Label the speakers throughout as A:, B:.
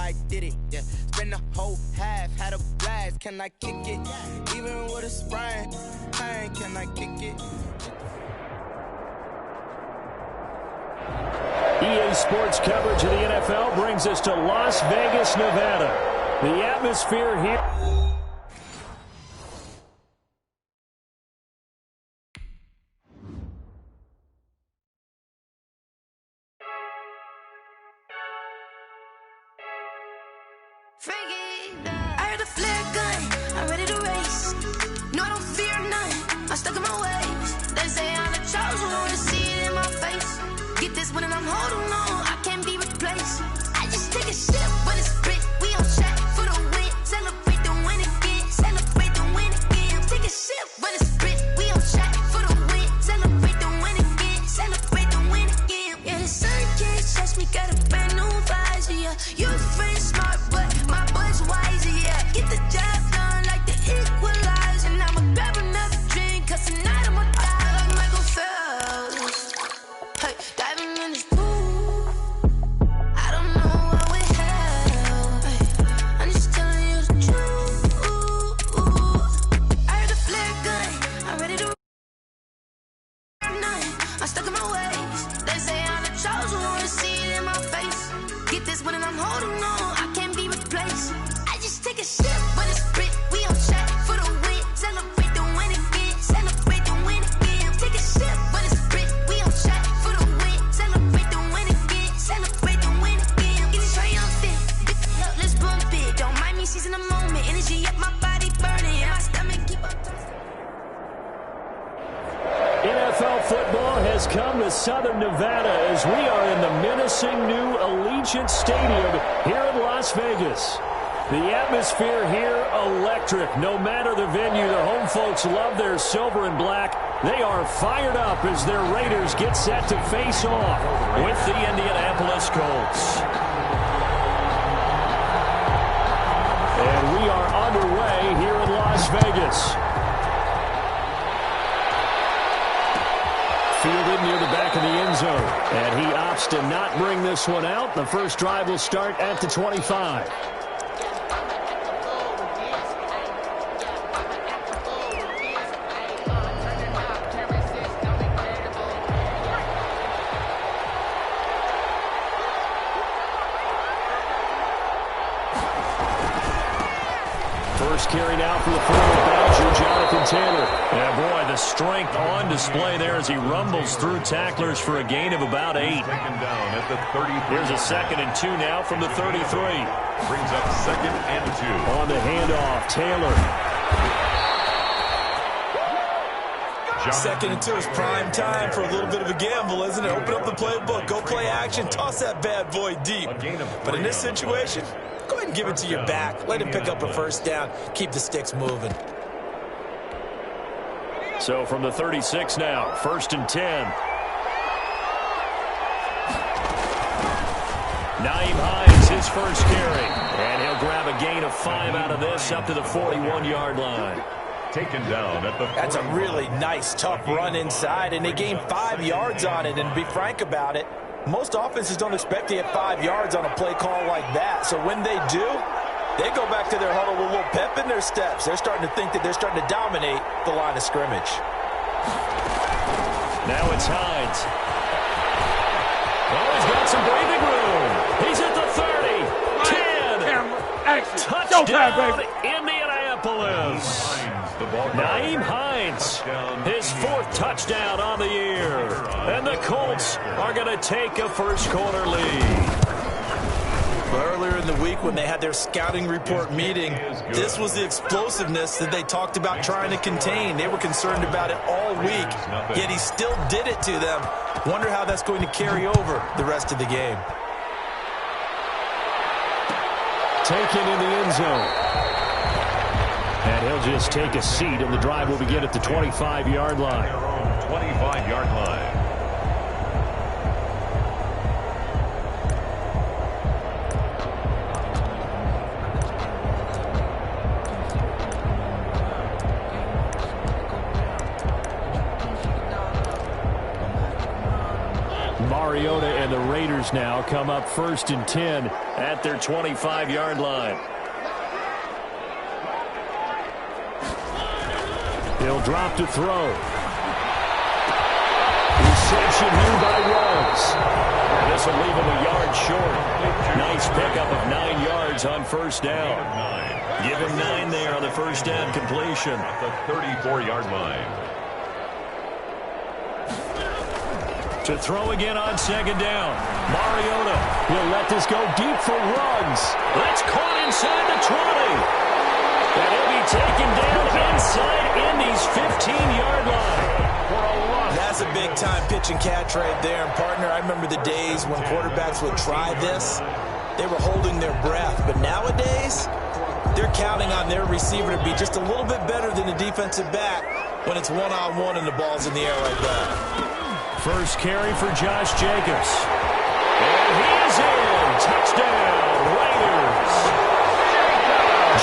A: I did it. Yeah, spend the whole half, had a blast. Can I kick it? Even with a sprain, pain, can I kick it?
B: EA Sports coverage of the NFL brings us to Las Vegas, Nevada. The atmosphere here.
C: I heard a flare gun, I'm ready to race. No, I don't fear none, I'm stuck in my ways. They say I'm the chosen one, to see it in my face. Get this one and I'm holding on, I can't be replaced. I just take a sip when it's spit, we on track for the win. Celebrate the win again, celebrate the win again. Take a sip when it's spit, we on track for the win. Celebrate the win again, celebrate the win again. Yeah, the sun can't touch me, got a brand new visor, yeah. You friend smart, but my boy's wiser, yeah. Get the job done like the equalizer. Now I'ma grab another drink, cause tonight I'ma die like Michael Phelps. Hey, diving in this pool, I don't know what we have. Hey, I'm just telling you the truth. I heard a flare gun, I'm ready to none. I'm stuck in my ways. They say I'm the chosen one, to see it in my face. Get this one and I'm holding on, I can't be replaced. I just take a sip when it's spit, we on track for the win. Celebrate the win again, celebrate the win again. Take a sip when it's spit, we on track for the win. Celebrate the win again, celebrate the win again. Get it triumphant, look, let's bump it. Don't mind me seizing the moment, energy up, my body burning, and my stomach keep up.
B: NFL football has come to Southern Nevada as we are in the menacing new Allegiant Stadium here in Las Vegas. The atmosphere here electric. No matter the venue, the home folks love their silver and black. They are fired up as their Raiders get set to face off with the Indianapolis Colts. And we are underway here in Las Vegas. Fielded near the back of the end zone. And he opts to not bring this one out. The first drive will start at the 25. First carry now for the former Badger, Jonathan Taylor. Yeah, boy, the strength on display there as he rumbles through tacklers for a gain of about 8.
D: Taken down at the 33.
B: Here's a 2nd and 2 now from the 33.
D: Brings up 2nd and 2.
B: On the handoff, Taylor.
E: 2nd and 2 is prime time for a little bit of a gamble, isn't it? Open up the playbook, go play action, toss that bad boy deep. But in this situation, go ahead and give it to your back. Let him pick up a first down. Keep the sticks moving.
B: So from the 36 now, 1st and 10. Nyheim Hines, his first carry. And he'll grab a gain of 5 out of this up to the 41-yard line.
D: Taken down at the 41.
E: That's a really nice, tough run inside, and they gained 5 yards on it. And to be frank about it, most offenses don't expect to get 5 yards on a play call like that. So when they do, they go back to their huddle with a little pep in their steps. They're starting to think that they're starting to dominate the line of scrimmage.
B: Now it's Hines. Oh, he's got some breathing room. He's at the 30, 10. Touchdown, Indianapolis. Nyheim Hines, his 4th touchdown on the year. And the Colts are going to take a first-quarter lead.
E: Earlier in the week when they had their scouting report meeting, this was the explosiveness that they talked about trying to contain. They were concerned about it all week, yet he still did it to them. Wonder how that's going to carry over the rest of the game.
B: Taken in the end zone. And he'll just take a seat, and the drive will begin at the 25-yard line.
D: 25-yard line.
B: Mariota and the Raiders Steelers now come up 1st and 10 at their 25-yard line. He'll drop to throw. Reception here by Ruggs. And this will leave him a yard short. Nice pickup of 9 yards on first down. Give him 9 there on the first down completion.
D: At the 34-yard line.
B: To throw again on second down. Mariota will let this go deep for Ruggs. That's caught inside the 20. And he'll be taken down inside Indy's 15-yard line for a loss.
E: That's a big-time pitch and catch right there. And, partner, I remember the days when quarterbacks would try this. They were holding their breath. But nowadays, they're counting on their receiver to be just a little bit better than the defensive back when it's one-on-one and the ball's in the air like that.
B: First carry for Josh Jacobs. And he is in. Touchdown, Raiders.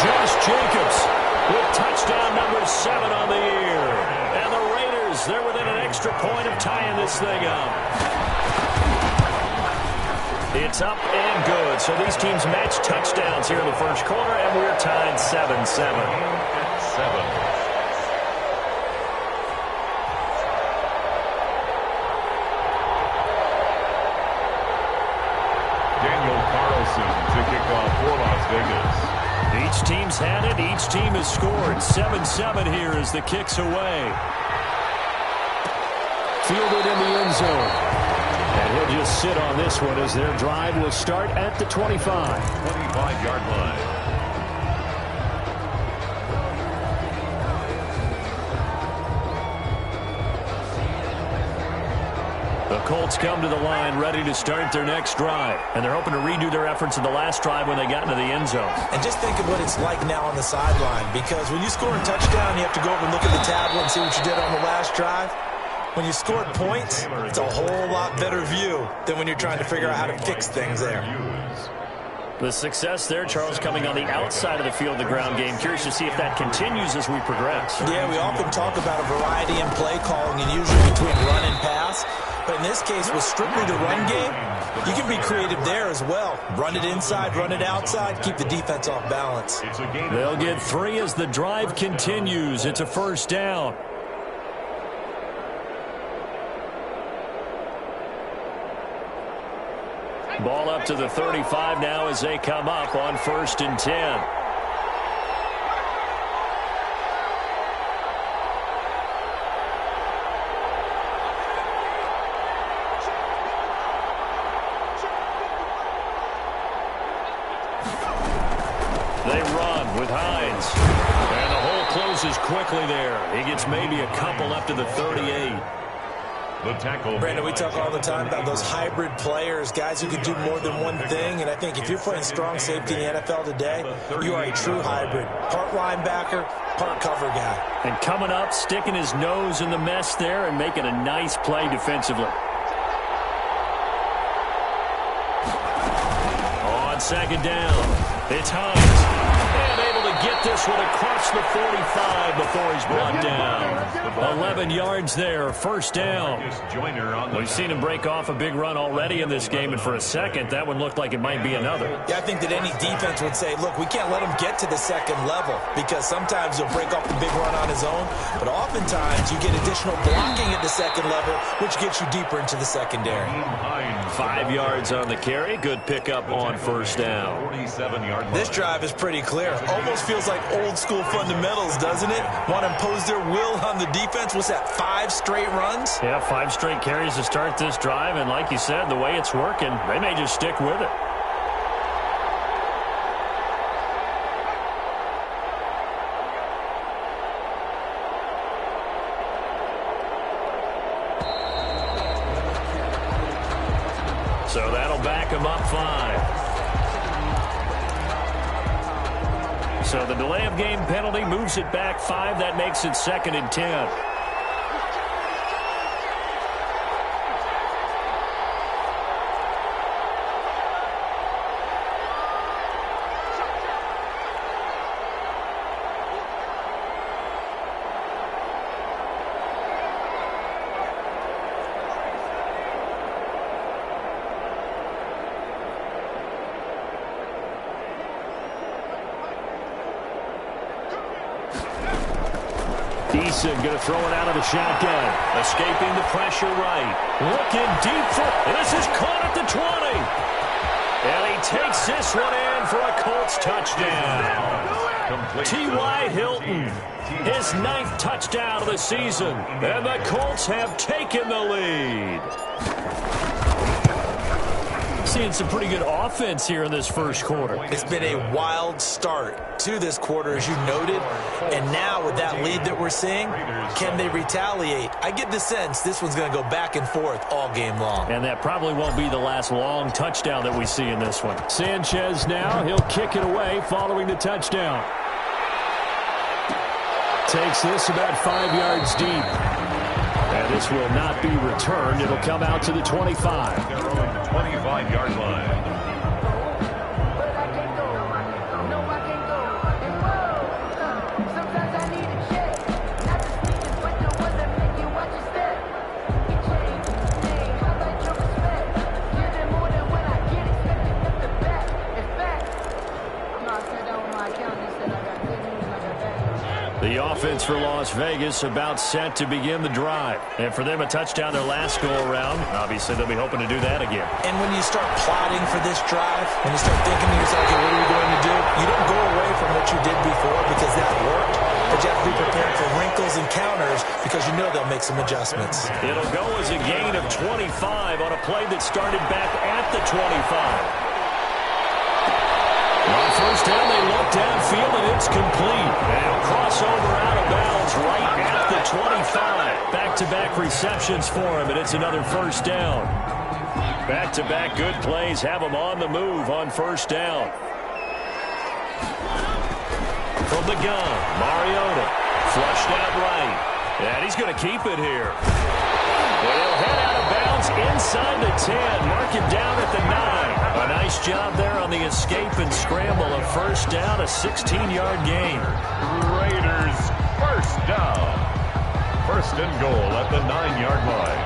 B: Josh Jacobs with touchdown number 7 on the year. And the Raiders, they're within an extra point of tying this thing up. It's up and good. So these teams match touchdowns here in the first quarter, and we're tied 7-7.
D: 7. To kick off for Las Vegas.
B: Each team's had it. Each team has scored. 7-7 here as the kick's away. Fielded in the end zone. And he'll just sit on this one as their drive will start at the 25.
D: 25-yard line.
B: The Colts come to the line ready to start their next drive. And they're hoping to redo their efforts in the last drive when they got into the end zone.
E: And just think of what it's like now on the sideline. Because when you score a touchdown, you have to go over and look at the tablet and see what you did on the last drive. When you scored points, it's a whole lot better view than when you're trying to figure out how to fix things there.
B: The success there, Charles, coming on the outside of the field, the ground game. Curious to see if that continues as we progress.
E: Yeah, we often talk about a variety in play calling and usually between run and pass. But in this case, with strictly the run game, you can be creative there as well. Run it inside, run it outside, keep the defense off balance.
B: They'll get 3 as the drive continues. It's a first down. Ball up to the 35 now as they come up on 1st and 10. They run with Hines. And the hole closes quickly there. He gets maybe a couple up to the 38.
D: The tackle.
E: Brandon, we talk all the time about those hybrid players, guys who can do more than one thing. And I think if you're playing strong safety in the NFL today, you are a true hybrid. Part linebacker, part cover guy.
B: And coming up, sticking his nose in the mess there and making a nice play defensively. On second down, it's Hines. And able to get this one across the 45 before he's brought down. 11 yards there, first down. We've seen him break off a big run already in this game, and for a second, that one looked like it might be another.
E: Yeah, I think that any defense would say, look, we can't let him get to the second level because sometimes he'll break off the big run on his own, but oftentimes you get additional blocking at the second level, which gets you deeper into the secondary.
B: 5 yards on the carry. Good pickup on first down.
E: This drive is pretty clear. Almost feels like old school fundamentals, doesn't it? Want to impose their will on the defense. What's that, 5 straight runs?
B: Yeah, 5 straight carries to start this drive, and like you said, the way it's working, they may just stick with it. So that'll back him up 5. So the delay of game penalty moves it back 5. That makes it 2nd and 10. Eason going to throw it out of the shotgun. Escaping the pressure right. Looking deep for... This is caught at the 20. And he takes this one in for a Colts touchdown. T.Y. Hilton, his 9th touchdown of the season. And the Colts have taken the lead. Seeing some pretty good offense here in this first quarter.
E: It's been a wild start to this quarter, as you noted. And now with that lead that we're seeing, can they retaliate? I get the sense this one's going to go back and forth all game long.
B: And that probably won't be the last long touchdown that we see in this one. Sanchez now, he'll kick it away following the touchdown. Takes this about 5 yards deep. And this will not be returned. It'll come out to the 25.
D: 25-yard line.
B: The offense for Las Vegas about set to begin the drive. And for them, a touchdown their last go-around. Obviously, they'll be hoping to do that again.
E: And when you start plotting for this drive, when you start thinking to yourself, okay, what are we going to do? You don't go away from what you did before because that worked. But you have to be prepared for wrinkles and counters because you know they'll make some adjustments.
B: It'll go as a gain of 25 on a play that started back at the 25. On first down, they look downfield, and it's complete. And crossover out of bounds right at the 25. Back-to-back receptions for him, and it's another first down. Back-to-back good plays have him on the move on first down. From the gun, Mariota flushed out right. And he's going to keep it here. Well, he'll head out of bounds inside the 10. Mark him down at the 9. A nice job there on the escape and scramble. A first down, a 16-yard gain.
D: Raiders first down. First and goal at the 9-yard line.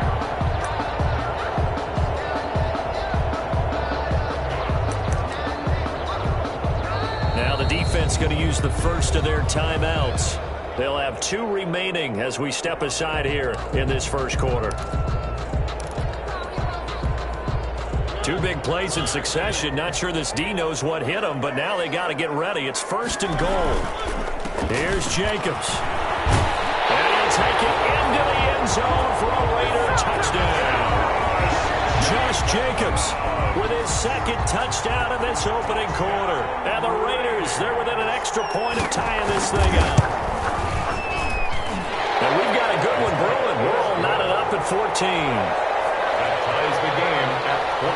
B: Now the defense going to use the first of their timeouts. They'll have 2 remaining as we step aside here in this first quarter. 2 big plays in succession. Not sure this D knows what hit them, but now they got to get ready. It's first and goal. Here's Jacobs. And he'll take it into the end zone for a Raider touchdown. Josh Jacobs with his 2nd touchdown in this opening quarter. And the Raiders, they're within an extra point of tying this thing up. And we've got a good one brewing. We're all knotted up at 14.
D: That ties the game at 14.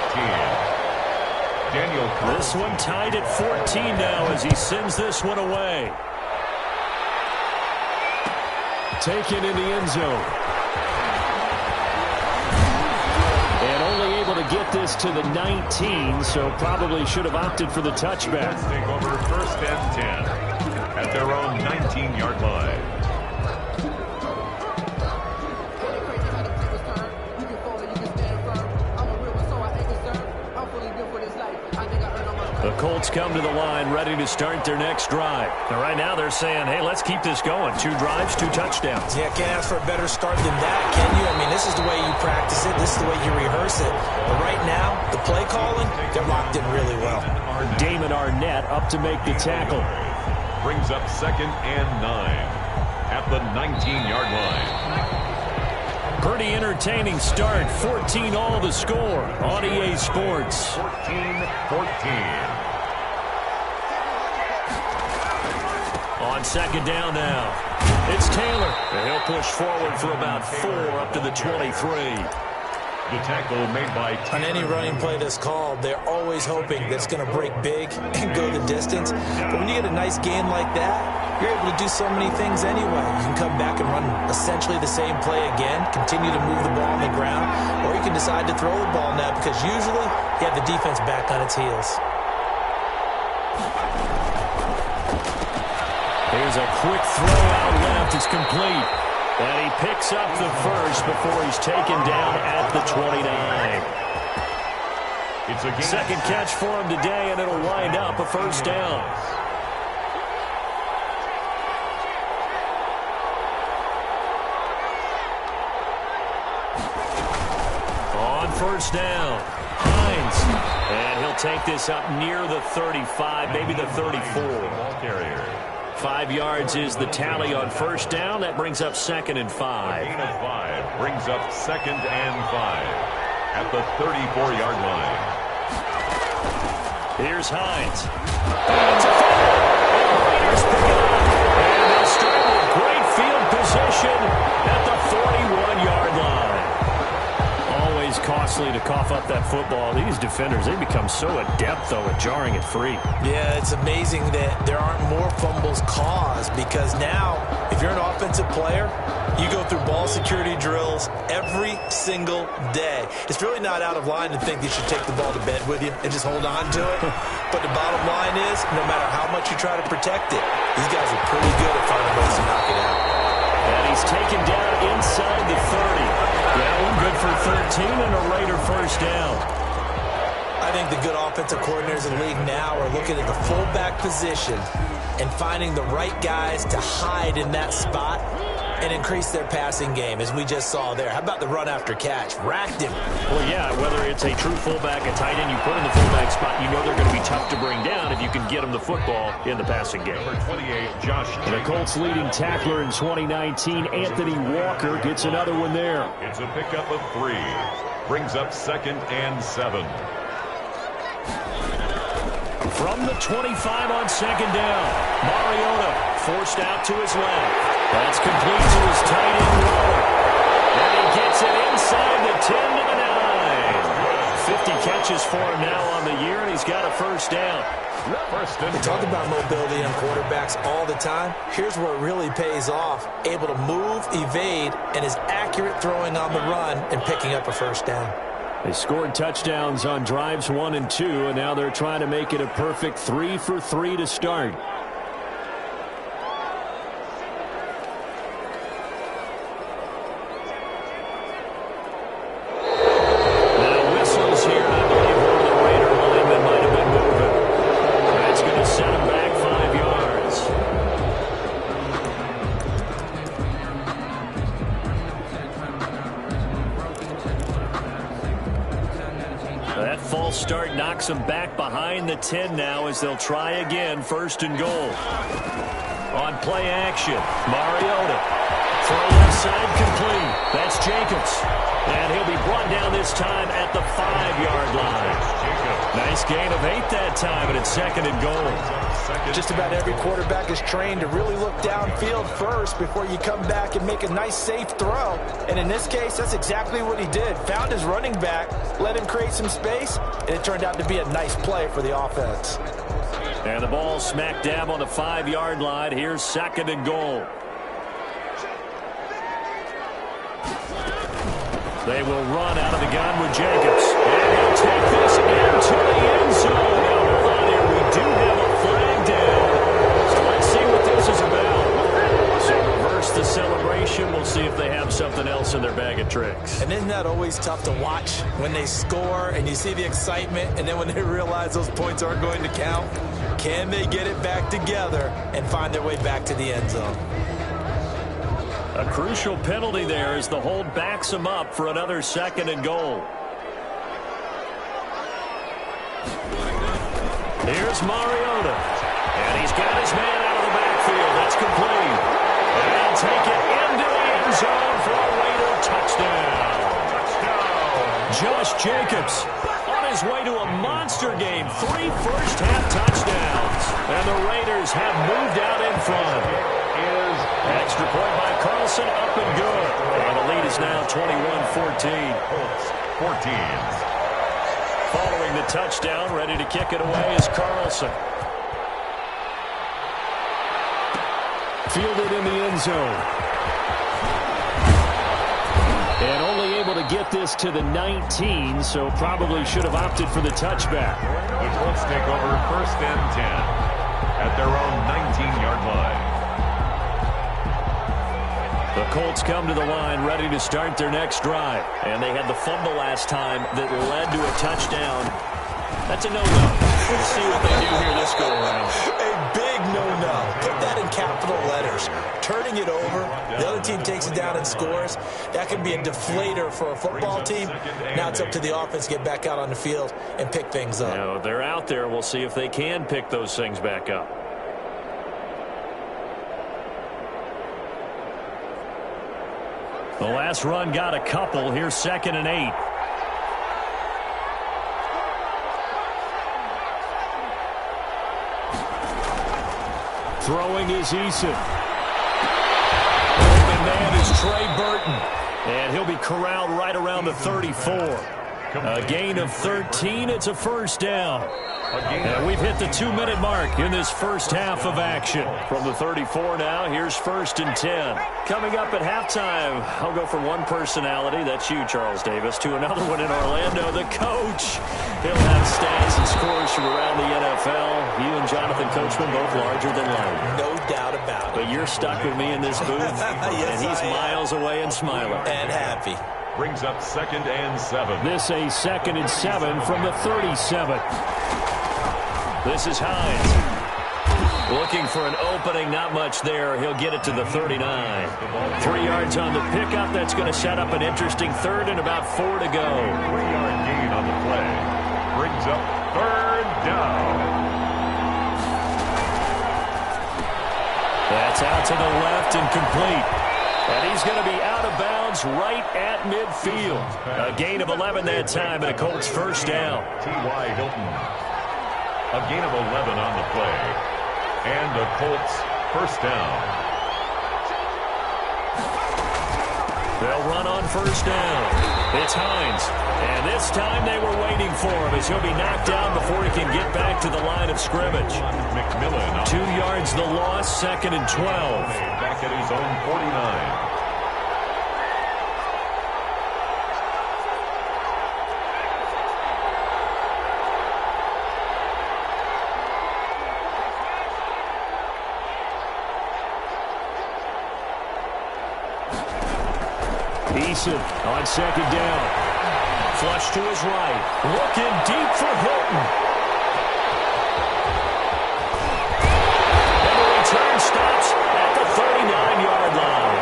D: Daniel.
B: This one tied at 14 now as he sends this one away. Taken in the end zone. And only able to get this to the 19, so probably should have opted for the touchback.
D: Let's take over first and 10 at their own 19-yard line.
B: The Colts come to the line ready to start their next drive. And right now they're saying, hey, let's keep this going. 2 drives, 2 touchdowns.
E: Yeah, can't ask for a better start than that, can you? I mean, this is the way you practice it. This is the way you rehearse it. But right now, the play calling, they're locked in really well.
B: Damon Arnett up to make the tackle.
D: Brings up 2nd and 9 at the 19-yard line.
B: Pretty entertaining start. 14 all the score on EA Sports.
D: 14-14.
B: On second down now. It's Taylor. And he'll push forward for about 4 up to the 23.
D: The tackle made by
E: on any running play that's called, they're always hoping that it's going to break big and go the distance. But when you get a nice gain like that, you're able to do so many things anyway. You can come back and run essentially the same play again, continue to move the ball on the ground, or you can decide to throw the ball now because usually you have the defense back on its heels.
B: Here's a quick throw out left. It's complete. And he picks up the first before he's taken down at the 29.
D: It's a
B: second catch for him today, and it'll wind up a first down. first down. Hines. And he'll take this up near the 35, maybe the 34. 5 yards is the tally on first down. That brings up 2nd and 5.
D: Gain of 5 brings up 2nd and 5 at the 34-yard line.
B: Here's Hines. And it's a fumble. And the Raiders pick it up. And they'll start with great field position at the 41-yard line. Always costly to cough up that football. These defenders, they become so adept, though, at jarring it free.
E: Yeah, it's amazing that there aren't more fumbles caused, because now, if you're an offensive player, you go through ball security drills every single day. It's really not out of line to think you should take the ball to bed with you and just hold on to it. But the bottom line is, no matter how much you try to protect it, these guys are pretty good at finding ways to knock it out.
B: And he's taken down inside the 30. That one good for 13 and a Raider first down.
E: I think the good offensive coordinators in the league now are looking at the fullback position and finding the right guys to hide in that spot and increase their passing game, as we just saw there. How about the run after catch? Racked him.
B: Well, yeah, whether it's a true fullback, a tight end you put in the fullback spot, you know they're going to be tough to bring down if you can get them the football in the passing game.
D: Number 28, Josh Jacobs.
B: The Colts leading tackler in 2019, Anthony Walker, gets another one there.
D: It's a pickup of 3. Brings up 2nd and 7.
B: From the 25 on 2nd down, Mariota forced out to his left. That's complete to his tight end Waller. And he gets it inside the 10 to the 9. 50 catches for him now on the year, and he's got a first down.
E: We talk about mobility on quarterbacks all the time. Here's where it really pays off. Able to move, evade, and is accurate throwing on the run and picking up a first down.
B: They scored touchdowns on drives 1 and 2, and now they're trying to make it a perfect 3 for 3 to start. Now whistles here, and I believe one of the Raider linemen might have been moving. That's going to set him back 5 yards. That false start knocks them back behind the 10 now as they'll try again, 1st and goal. On play action, Mariota. Throw left side complete. That's Jacobs. And he'll be brought down this time at the 5-yard line. Nice gain of 8 that time, and it's 2nd and goal.
E: Just about every quarterback is trained to really look downfield first before you come back and make a nice, safe throw. And in this case, that's exactly what he did. Found his running back, let him create some space, and it turned out to be a nice play for the offense.
B: And the ball smack dab on the 5-yard line. Here's 2nd and goal. They will run out of the gun with Jacobs. And he'll take this into the end zone. Now, hold on here. We do have a flag down. So let's see what this is about. So reverse the celebration. We'll see if they have something else in their bag of tricks.
E: And isn't that always tough to watch when they score and you see the excitement, and then when they realize those points aren't going to count? Can they get it back together and find their way back to the end zone?
B: A crucial penalty there as the hold backs him up for another 2nd and goal. Here's Mariota. And he's got his man out of the backfield. That's complete. And they'll take it into the end zone for a Raider touchdown. Josh Jacobs on his way to a monster game. 3 first-half touchdowns. And the Raiders have moved out in front. Extra point by Carlson, up and good. And the lead is now 21-14.
D: 14.
B: Following the touchdown, ready to kick it away is Carlson. Fielded in the end zone. And only able to get this to the 19, so probably should have opted for the touchback.
D: The Colts take over 1st and 10 at their own 19-yard line.
B: The Colts come to the line ready to start their next drive. And they had the fumble last time that led to a touchdown. That's a no-no. We'll see what they do here this go-around.
E: A big no-no. Put that in capital letters. turnovers. Turning it over, the other team takes it down and scores. That can be a deflator for a football team. Now it's up to the offense to get back out on the field and pick things up.
B: Now, they're out there. We'll see if they can pick those things back up. The last run got a couple. Here's 2nd and 8. Throwing is Eason. Open man is Trey Burton. And he'll be corralled right around the 34. A gain of 13. It's a first down. And we've hit the 2-minute mark in this first half of action. From the 34 now, here's 1st and 10. Coming up at halftime, I'll go from one personality, that's you, Charles Davis, to another one in Orlando, the coach. He'll have stats and scores from around the NFL. You and Jonathan Coachman both larger than life.
E: No doubt about it.
B: But you're stuck with me in this booth,
E: yes,
B: and he's miles away and smiling.
E: And happy.
D: Brings up 2nd and 7.
B: This a 2nd and 7 from the 37. This is Hines. Looking for an opening, not much there. He'll get it to the 39. 3 yards on the pickup. That's going to set up an interesting 3rd and about 4 to go.
D: 3-yard gain on the play. Brings up 3rd down.
B: That's out to the left and complete. And he's going to be out of bounds right at midfield. A gain of 11 that time and a Colts first down.
D: T.Y. Hilton. A gain of 11 on the play. And a Colts first down.
B: They'll run on first down. It's Hines. And this time they were waiting for him as he'll be knocked down before he can get back to the line of scrimmage.
D: McMillan.
B: 2 yards the loss, 2nd and 12.
D: Back at his own 49.
B: Eason on 2nd down. Flush to his right. Looking deep for Hilton. And the return stops at the 39-yard line.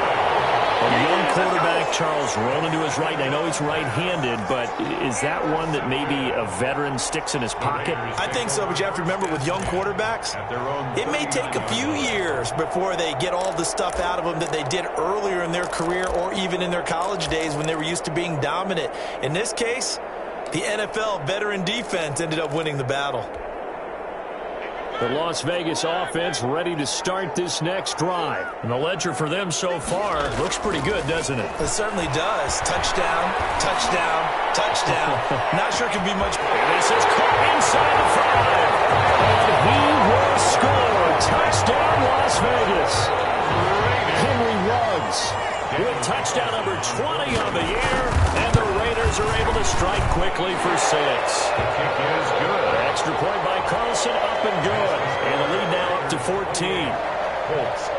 B: A young quarterback, Charles, rolling to his right. I know he's right-handed, but is that one that maybe a veteran sticks in his pocket?
E: I think so, but you have to remember with young quarterbacks, it may take a few years before they get all the stuff out of them that they did earlier in their career or even in their college days when they were used to being dominant. In this case, the NFL veteran defense ended up winning the battle.
B: The Las Vegas offense ready to start this next drive. And the ledger for them so far looks pretty good, doesn't it?
E: It certainly does. Touchdown, touchdown, touchdown. Not sure it can be much.
B: This is caught inside the 5. And he will score. Touchdown, Las Vegas. Henry Ruggs with touchdown number 20 on the year. And the Raiders are able to strike quickly for 6.
D: The kick is good.
B: Extra point by Carlson, up and good. And the lead now up to 14.
D: Colts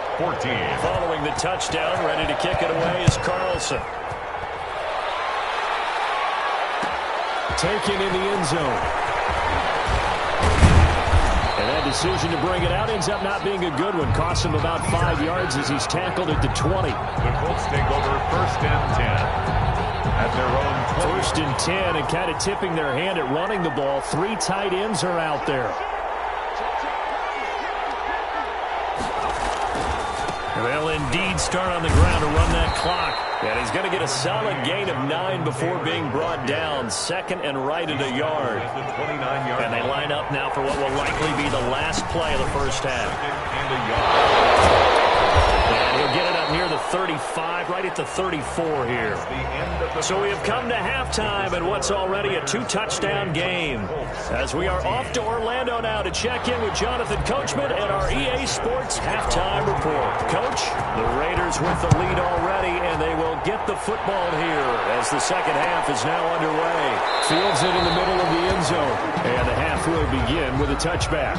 D: 14.
B: Following the touchdown, ready to kick it away is Carlson. Taken in the end zone. And that decision to bring it out ends up not being a good one. Costs him about 5 yards as he's tackled at the 20.
D: The Colts take over 1st and 10. At their own 20.
B: 1st and 10 and kind of tipping their hand at running the ball. 3 tight ends are out there. They'll indeed start on the ground to run that clock. And he's going to get a solid gain of 9 before being brought down. 2nd and right at a yard. And they line up now for what will likely be the last play of the first half. And he'll get it up near the 35, right at the 34 here. So we have come to halftime in what's already a 2-touchdown game. As we are off to Orlando now to check in with Jonathan Coachman and our EA Sports halftime report. Coach, the Raiders with the lead already, and they will get the football here as the second half is now underway. Fields it in the middle of the end zone, and the half will begin with a touchback.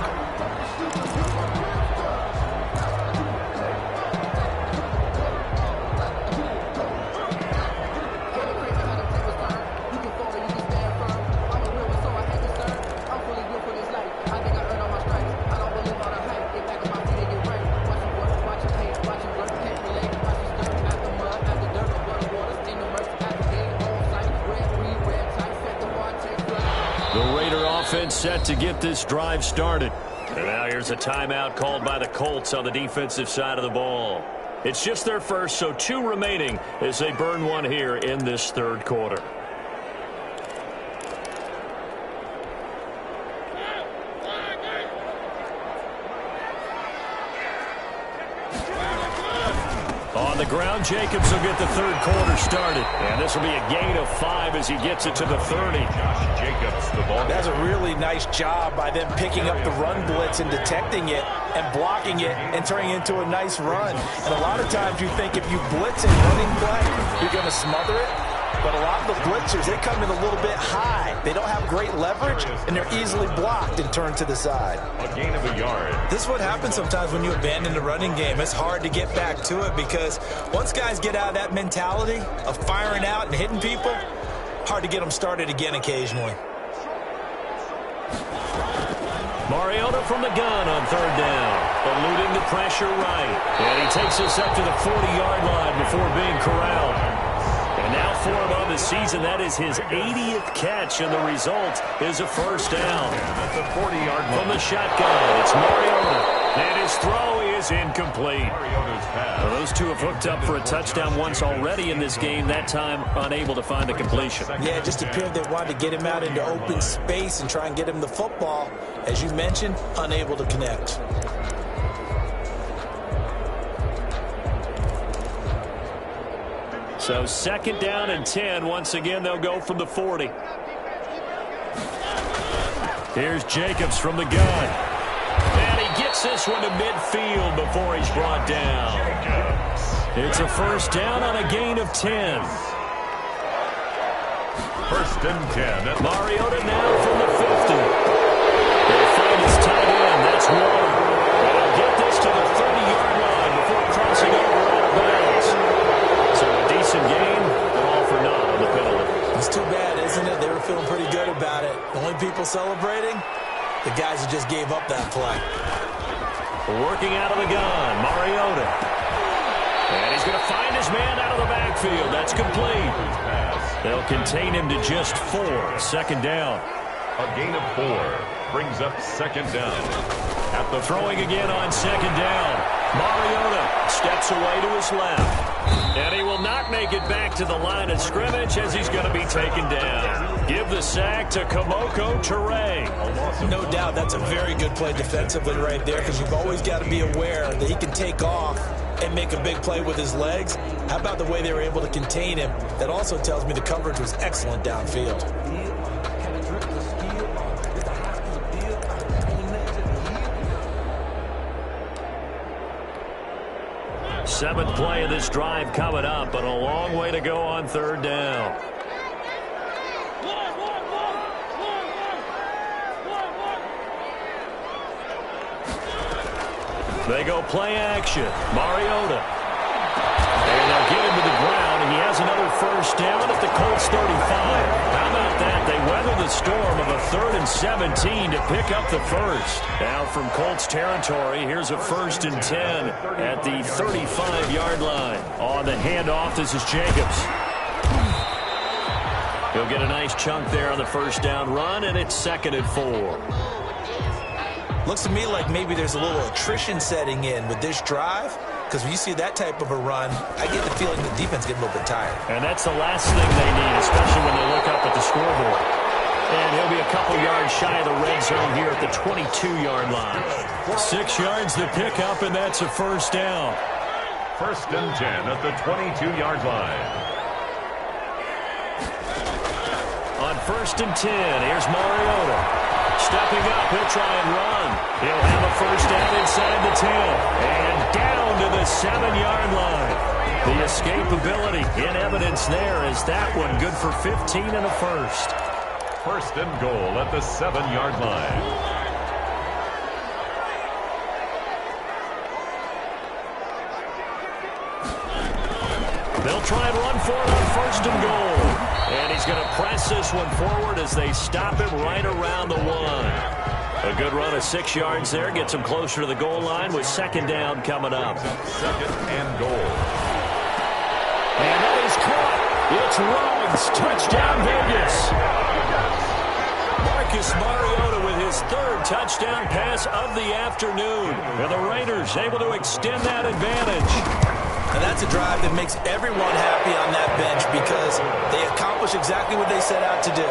B: line set to get this drive started. And now here's a timeout called by the Colts on the defensive side of the ball. It's just their first, so 2 remaining as they burn one here in this third quarter. On the ground, Jacobs will get the third quarter started. And this will be a gain of 5 as he gets it to the 30.
D: Josh Jacobs, the ball.
E: That's a really nice job by them picking up the run blitz and detecting it and blocking it and turning it into a nice run. And a lot of times you think if you blitz a running play, you're going to smother it. But a lot of the blitzers, they come in a little bit high. They don't have great leverage, and they're easily blocked and turned to the side.
D: A gain of a yard.
E: This is what happens sometimes when you abandon the running game. It's hard to get back to it because once guys get out of that mentality of firing out and hitting people, hard to get them started again occasionally.
B: Mariota from the gun on third down, eluding the pressure right. And he takes us up to the 40-yard line before being corralled. And now for him on the season, that is his 80th catch, and the result is a first down.
D: That's a 40-yard line.
B: From the shotgun, it's Mariota. And his throw is incomplete.
D: Mariota's pass.
B: Well, those two have hooked up for a touchdown once already in this game, that time unable to find the completion.
E: Yeah, it just appeared they wanted to get him out into open space and try and get him the football. As you mentioned, unable to connect.
B: So second down and 10. Once again, they'll go from the 40. Here's Jacobs from the gun. And he gets this one to midfield before he's brought down. It's a first down on a gain of 10.
D: First and 10.
B: Mariota now from the 50. They'll find his tight end. That's one. They'll get this to the 30-yard line before crossing over out of bounds. So a decent game, but all for naught on the penalty.
E: It's too bad, isn't it? They were feeling pretty good about it. The only people celebrating, the guys who just gave up that play.
B: Working out of the gun, Mariota. And he's going to find his man out of the backfield. That's complete. They'll contain him to just 4. Second down.
D: A gain of 4 brings up second down. At the
B: throwing again on second down. Mariota steps away to his left. And he will not make it back to the line of scrimmage as he's going to be taken down. Give the sack to Kamoko Toure.
E: No doubt that's a very good play defensively right there because you've always got to be aware that he can take off and make a big play with his legs. How about the way they were able to contain him? That also tells me the coverage was excellent downfield.
B: Seventh play of this drive coming up, but a long way to go on third down. They go play action. Mariota. And they'll get him to the ground, and he has another first down at the Colts 35. How about that? They weather the storm of a 3rd and 17 to pick up the first. Now from Colts territory, here's a 1st and 10 at the 35-yard line. On the handoff, this is Jacobs. He'll get a nice chunk there on the first down run, and it's 2nd and 4.
E: Looks to me like maybe there's a little attrition setting in with this drive, because when you see that type of a run, I get the feeling the defense getting a little bit tired.
B: And that's the last thing they need, especially when they look up at the scoreboard. And he'll be a couple yards shy of the red zone here at the 22-yard line. 6 yards to pick up, and that's a first down.
D: 1st and 10 at the 22-yard line.
B: On 1st and 10, here's Mariota. Stepping up, he'll try and run. He'll have a first down inside the 10. And down to the 7-yard line. The escapability in evidence there is that one good for 15 and a first.
D: 1st and goal at the 7-yard line.
B: They'll try and run for it on 1st and goal. And he's going to press this one forward as they stop him right around the 1. A good run of 6 yards there. Gets him closer to the goal line with 2nd down coming up.
D: 2nd and goal.
B: And that is caught. It's Ruggs. Touchdown, Vegas.
F: Mark
B: Marcus Mariota with his third touchdown pass of the afternoon. And the Raiders able to extend that advantage.
E: And that's a drive that makes everyone happy on that bench because they accomplish exactly what they set out to do.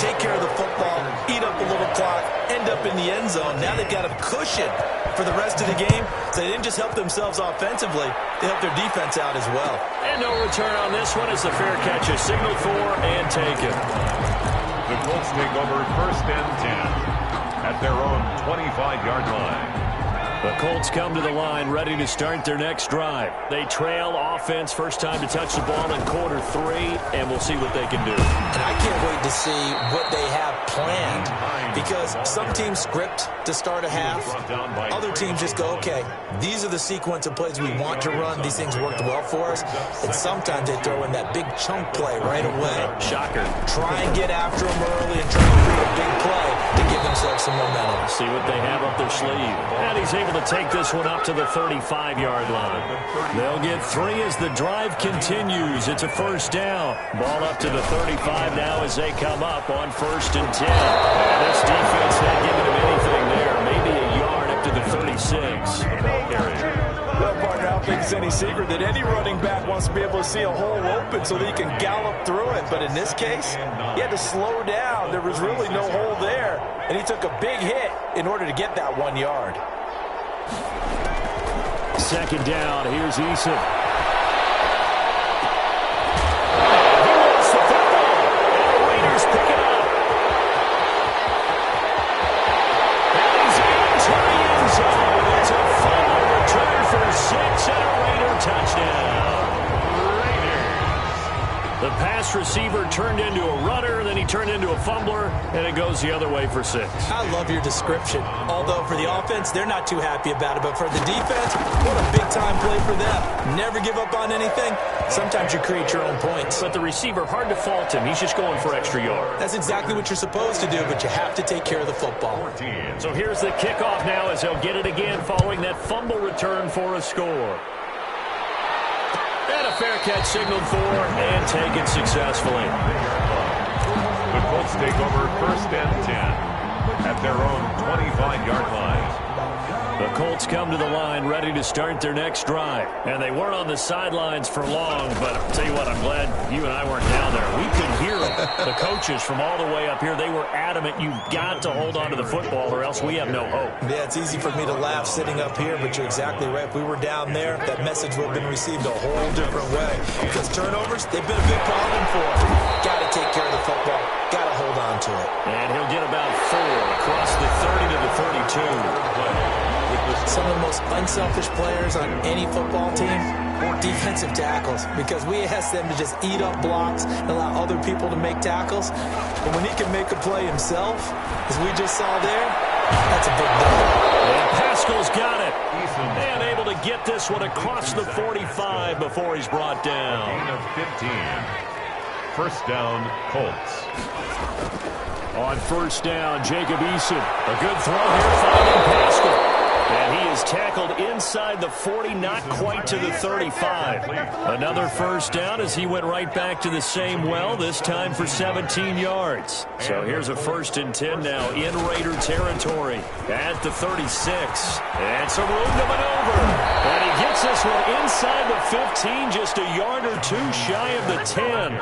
E: Take care of the football, eat up a little clock, end up in the end zone. Now they've got a cushion for the rest of the game. So they didn't just help themselves offensively, they helped their defense out as well.
B: And no return on this one as the fair catch is signaled for and taken.
D: The Colts take over 1st and 10 at their own 25-yard line.
B: The Colts come to the line ready to start their next drive. They trail offense first time to touch the ball in quarter 3, and we'll see what they can do.
E: And I can't wait to see what they have planned because some teams script to start a half. Other teams just go, okay, these are the sequence of plays we want to run. These things worked well for us. And sometimes they throw in that big chunk play right away.
B: Shocker.
E: Try and get after them early and try to create a big play to give themselves some momentum.
B: See what they have up their sleeve. And he's able to take this one up to the 35-yard line. They'll get 3 as the drive continues. It's a first down. Ball up to the 35 now as they come up on 1st and 10. And this defense not giving him anything there. Maybe a yard up to the 36.
E: Well, partner, I don't think it's any secret that any running back wants to be able to see a hole open so that he can gallop through it. But in this case, he had to slow down. There was really no hole there. And he took a big hit in order to get that 1 yard.
B: Second down, here's Eason. The pass receiver turned into a runner, then he turned into a fumbler, and it goes the other way for 6.
E: I love your description. Although for the offense, they're not too happy about it. But for the defense, what a big-time play for them. Never give up on anything. Sometimes you create your own points.
B: But the receiver, hard to fault him. He's just going for extra yards.
E: That's exactly what you're supposed to do, but you have to take care of the football.
B: So here's the kickoff now as they'll get it again following that fumble return for a score. And a fair catch signaled for and taken successfully.
D: The Colts take over 1st and 10 at their own 25-yard line.
B: The Colts come to the line ready to start their next drive. And they weren't on the sidelines for long, but I'll tell you what, I'm glad you and I weren't down there. We could hear them. The coaches from all the way up here, they were adamant, you've got to hold on to the football or else we have no hope.
E: Yeah, it's easy for me to laugh sitting up here, but you're exactly right. If we were down there, that message would have been received a whole different way. Because turnovers, they've been a big problem for us. Got to take care of the football. Got to hold on to it.
B: And he'll get about 4 across the 30 to the 32.
E: Some of the most unselfish players on any football team, defensive tackles, because we ask them to just eat up blocks and allow other people to make tackles. But when he can make a play himself, as we just saw there, that's a big deal.
B: And Pascal's got it. And able to get this one across the 45 before he's brought down.
D: Gain of 15. First down, Colts.
B: On first down, Jacob Eason. A good throw here, finding Pascal. And he is tackled inside the 40, not quite to the 35. Another first down as he went right back to the same well, this time for 17 yards. So here's a 1st and 10 now in Raider territory at the 36. And some room to maneuver. And he gets this one inside the 15, just a yard or 2 shy of the 10.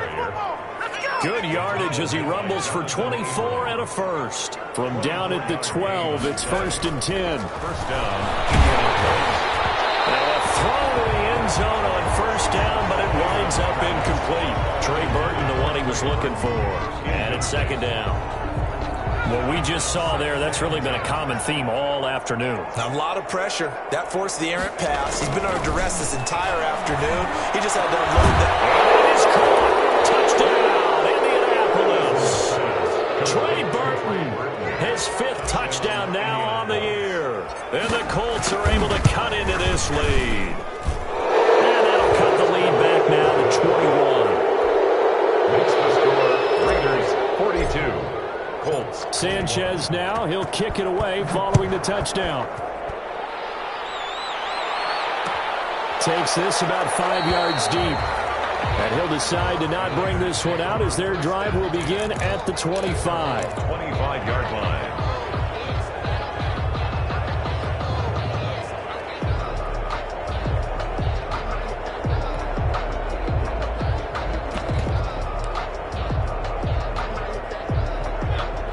B: Good yardage as he rumbles for 24 and a first. From down at the 12, it's 1st and 10.
D: First down.
B: Now a throw to the end zone on first down, but it winds up incomplete. Trey Burton, the one he was looking for. And it's 2nd down. What we just saw there, that's really been a common theme all afternoon.
E: A lot of pressure. That forced the errant pass. He's been under duress this entire afternoon. He just had to unload that.
B: And it is caught. Touchdown. Trey Burton, his 5th touchdown now on the year. And the Colts are able to cut into this lead. And that'll cut the lead back now to 21.
D: Makes the score Raiders 42. Colts.
B: Sanchez now, he'll kick it away following the touchdown. Takes this about 5 yards deep. And he'll decide to not bring this one out as their drive will begin at the 25.
D: 25-yard line.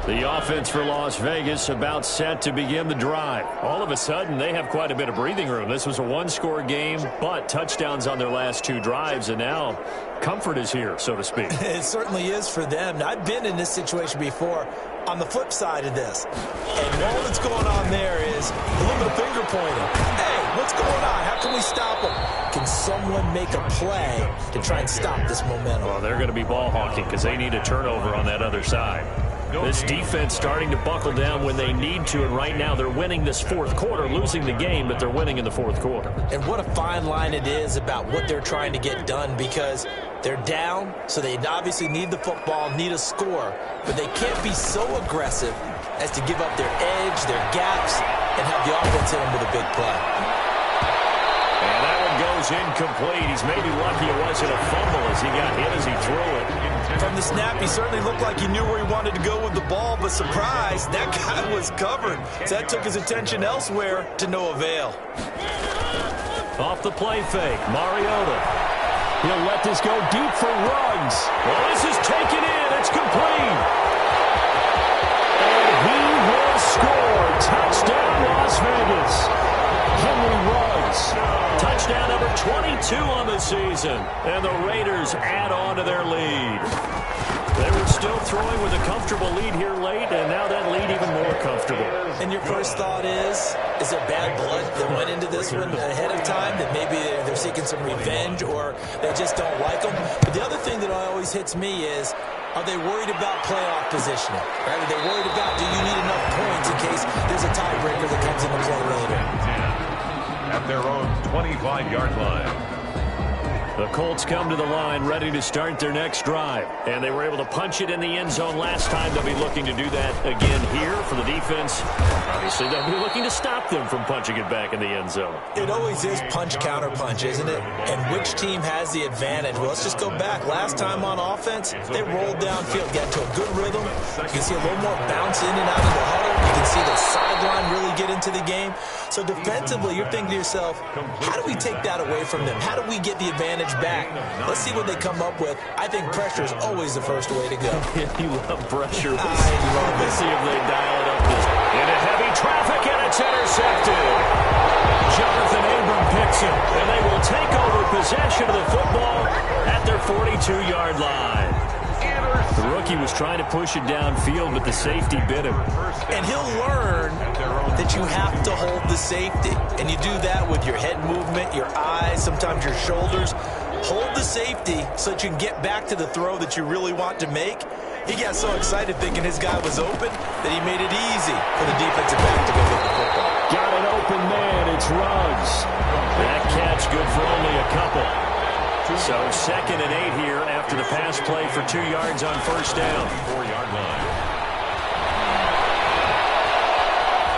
B: The offense for Las Vegas about set to begin the drive. All of a sudden, they have quite a bit of breathing room. This was a one-score game, but touchdowns on their last two drives, and now comfort is here, so to speak.
E: It certainly is for them. Now, I've been in this situation before on the flip side of this. And all that's going on there is a little bit of finger pointing. Hey, what's going on? How can we stop them? Can someone make a play to try and stop this momentum?
B: Well, they're going to be ball hawking because they need a turnover on that other side. This defense starting to buckle down when they need to, and right now they're winning this fourth quarter, losing the game, but they're winning in the fourth quarter.
E: And what a fine line it is about what they're trying to get done, because they're down, so they obviously need the football, need a score, but they can't be so aggressive as to give up their edge, their gaps, and have the offense hit them with a big play.
B: And that one goes incomplete. He's maybe lucky it wasn't a fumble as he got hit as he threw it.
E: From the snap, he certainly looked like he knew where he wanted to go with the ball, but surprise, that guy was covered. So that took his attention elsewhere to no avail.
B: Off the play fake, Mariota. He'll let this go deep for Ruggs. Well, this is taken in. It's complete. And he will score. Touchdown, Las Vegas. Henry Ruggs. Touchdown number 22 on the season. And the Raiders add on to their lead. They were still throwing with a comfortable lead here late, and now that lead even more comfortable.
E: And your first thought is there bad blood that went into this one ahead of time, that maybe they're seeking some revenge or they just don't like them? But the other thing that always hits me is, are they worried about playoff positioning? Right? Are they worried about, do you need enough points in case there's a tiebreaker that comes into play later?
D: At their own 25-yard line.
B: The Colts come to the line ready to start their next drive. And they were able to punch it in the end zone last time. They'll be looking to do that again here for the defense. Obviously, they'll be looking to stop them from punching it back in the end zone.
E: It always is punch, counter punch, isn't it? And which team has the advantage? Well, let's just go back. Last time on offense, they rolled downfield, got to a good rhythm. You can see a little more bounce in and out of the huddle. You can see the sideline really get into the game. So defensively, you're thinking to yourself, how do we take that away from them? How do we get the advantage back? Let's see what they come up with. I think pressure is always the first way to go.
B: You love pressure.
E: I love it.
B: Let's see if they dial it up. Into heavy traffic, and it's intercepted. Jonathan Abram picks it, and they will take over possession of the football at their 42-yard line. The rookie was trying to push it downfield, but the safety bit him.
E: And he'll learn that you have to hold the safety. And you do that with your head movement, your eyes, sometimes your shoulders. Hold the safety so that you can get back to the throw that you really want to make. He got so excited thinking his guy was open that he made it easy for the defensive back to go get the football.
B: Got an open man. It's Ruggs. That catch good for only a couple. So 2nd and 8 here after the pass play for 2 yards on first down.
D: 4-yard line.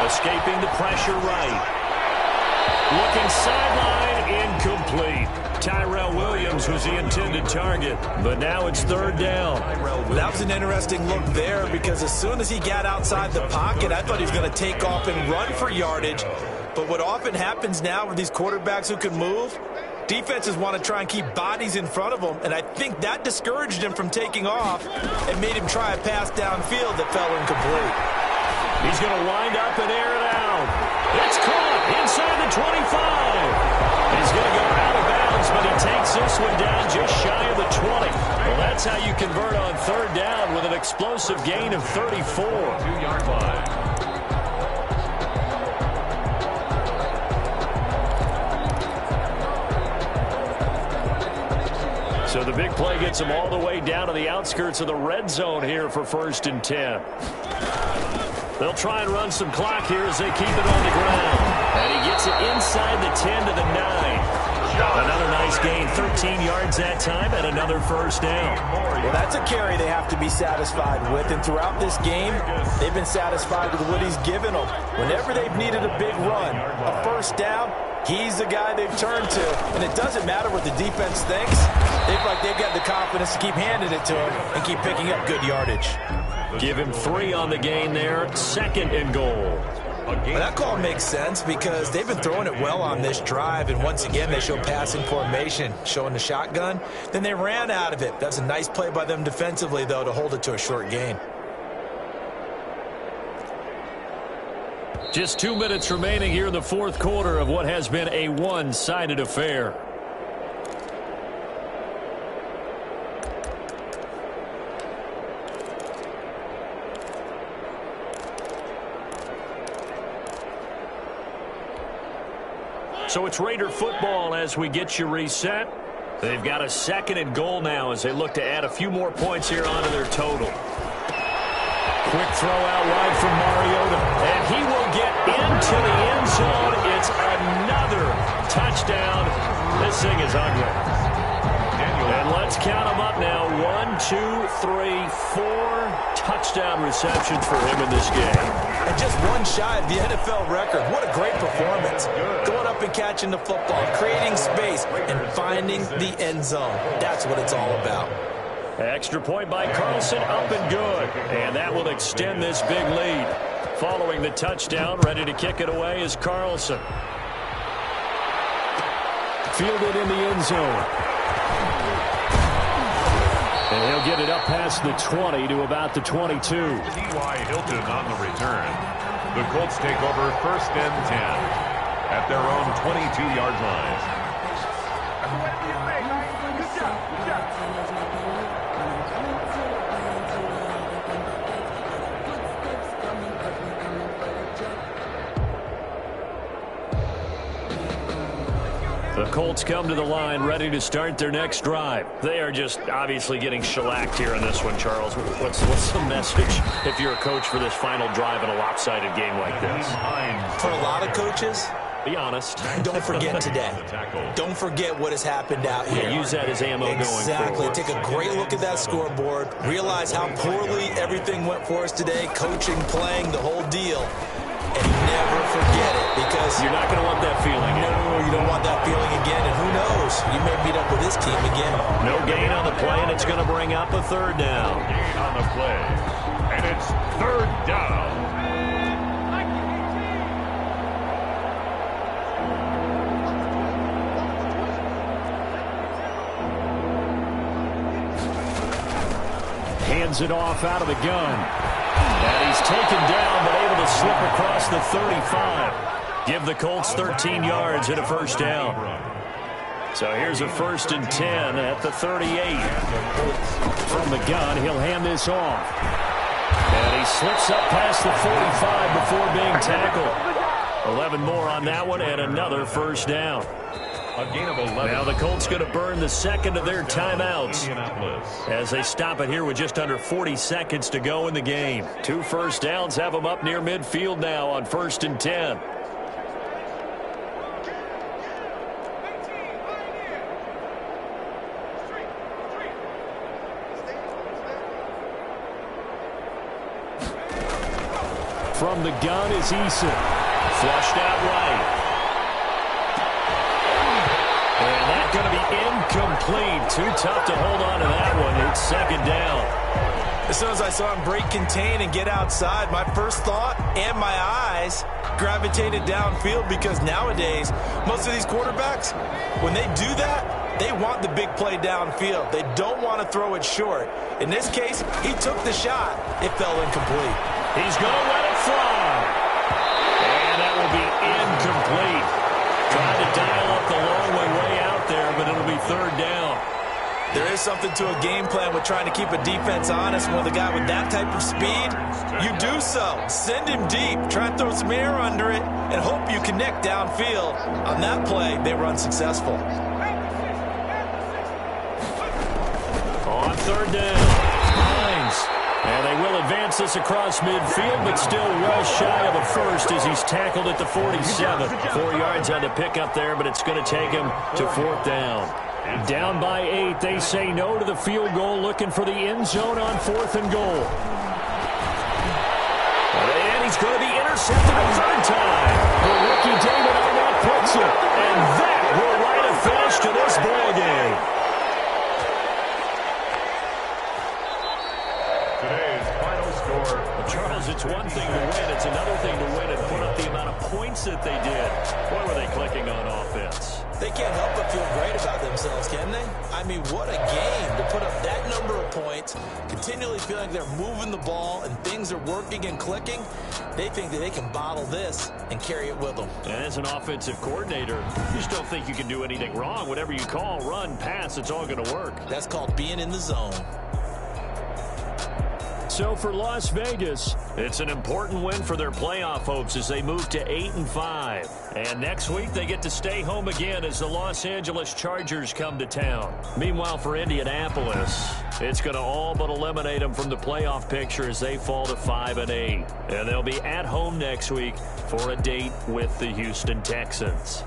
B: Escaping the pressure right. Looking sideline, incomplete. Tyrell Williams was the intended target, but now it's 3rd down.
E: That was an interesting look there, because as soon as he got outside the pocket, I thought he was going to take off and run for yardage. But what often happens now with these quarterbacks who can move, defenses want to try and keep bodies in front of them, and I think that discouraged him from taking off and made him try a pass downfield that fell incomplete.
B: He's going to wind up and air it out. It's caught inside the 25. He's going to go out of bounds, but he takes this one down just shy of the 20. Well, that's how you convert on 3rd down with an explosive gain of 34.
D: 2-yard line.
B: So the big play gets him all the way down to the outskirts of the red zone here for 1st and 10. They'll try and run some clock here as they keep it on the ground. And he gets it inside the 10 to the 9. Another nice gain, 13 yards that time, and another 1st down.
E: Well, that's a carry they have to be satisfied with. And throughout this game, they've been satisfied with what he's given them. Whenever they've needed a big run, a 1st down, He's the guy they've turned to, and it doesn't matter what the defense thinks. They've got the confidence to keep handing it to him and keep picking up good yardage.
B: Give him 3 on the gain there. 2nd and goal.
E: Well, that call makes sense because they've been throwing it well on this drive, and once again they show passing formation, showing the shotgun. Then they ran out of it. That's a nice play by them defensively, though, to hold it to a short gain.
B: Just 2 minutes remaining here in the 4th quarter of what has been a one-sided affair. So it's Raider football as we get you reset. They've got a 2nd and goal now as they look to add a few more points here onto their total. Quick throw out wide from Mariota, and he will get into the end zone. It's another touchdown. This thing is ugly. And let's count them up now. 1, 2, 3, 4 touchdown receptions for him in this game.
E: And just one shy of the NFL record. What a great performance. Going up and catching the football, creating space, and finding the end zone. That's what it's all about.
B: Extra point by Carlson, up and good. And that will extend this big lead. Following the touchdown, ready to kick it away is Carlson. Fielded in the end zone. And he'll get it up past the 20 to about the 22.
D: T.Y. Hilton on the return. The Colts take over 1st and 10 at their own 22-yard line.
B: The Colts come to the line ready to start their next drive. They are just obviously getting shellacked here in this one, Charles. What's the message if you're a coach for this final drive in a lopsided game like this?
E: For a lot of coaches,
B: be honest.
E: Don't forget today. Don't forget what has happened out here.
B: Yeah, use that as ammo going forward.
E: Exactly. Take a great look at that scoreboard. Realize how poorly everything went for us today. Coaching, playing, the whole deal. And never forget it because
B: you're not going to want that feeling.
E: No, you don't want that feeling again. And who knows? You may meet up with this team again.
B: No gain on the play, and it's going to bring up a 3rd down.
D: Gain on the play, and it's 3rd down.
B: Hands it off out of the gun. And he's taken down, but able to slip across the 35. Give the Colts 13 yards and a 1st down. So here's a 1st and 10 at the 38. From the gun, he'll hand this off. And he slips up past the 45 before being tackled. 11 more on that one and another 1st down.
D: A gain of 11.
B: Now the Colts going to burn the 2nd of their timeouts as they stop it here with just under 40 seconds to go in the game. 2 1st downs have them up near midfield now on 1st and 10. From the gun is Eason. Flushed out right. And that's going to be incomplete. Too tough to hold on to that one. It's 2nd down.
E: As soon as I saw him break contain and get outside, my first thought and my eyes gravitated downfield because nowadays, most of these quarterbacks, when they do that, they want the big play downfield. They don't want to throw it short. In this case, he took the shot. It fell incomplete.
B: He's going to let it fly. And that will be incomplete. Trying to dial up the long way out there, but it'll be 3rd down.
E: There is something to a game plan with trying to keep a defense honest. With a guy with that type of speed, you do so. Send him deep. Try and throw some air under it and hope you connect downfield. On that play, they were unsuccessful.
B: On 3rd down, Hines. And they will advance this across midfield, but still well shy of a 1st as he's tackled at the 47. 4 yards on the pickup there, but it's going to take him to 4th down. Down by 8, they say no to the field goal, looking for the end zone on 4th and goal. And he's going to be intercepted a 3rd time. The rookie David on that puts it. they did. Boy, were they clicking on offense.
E: They can't help but feel great about themselves, can they? I mean, what a game to put up that number of points, continually feeling they're moving the ball and things are working and clicking. They think that they can bottle this and carry it with them.
B: And as an offensive coordinator, you just don't think you can do anything wrong. Whatever you call, run, pass, it's all going to work.
E: That's called being in the zone.
B: So for Las Vegas, it's an important win for their playoff hopes as they move to 8-5. And next week, they get to stay home again as the Los Angeles Chargers come to town. Meanwhile, for Indianapolis, it's going to all but eliminate them from the playoff picture as they fall to 5-8. And they'll be at home next week for a date with the Houston Texans.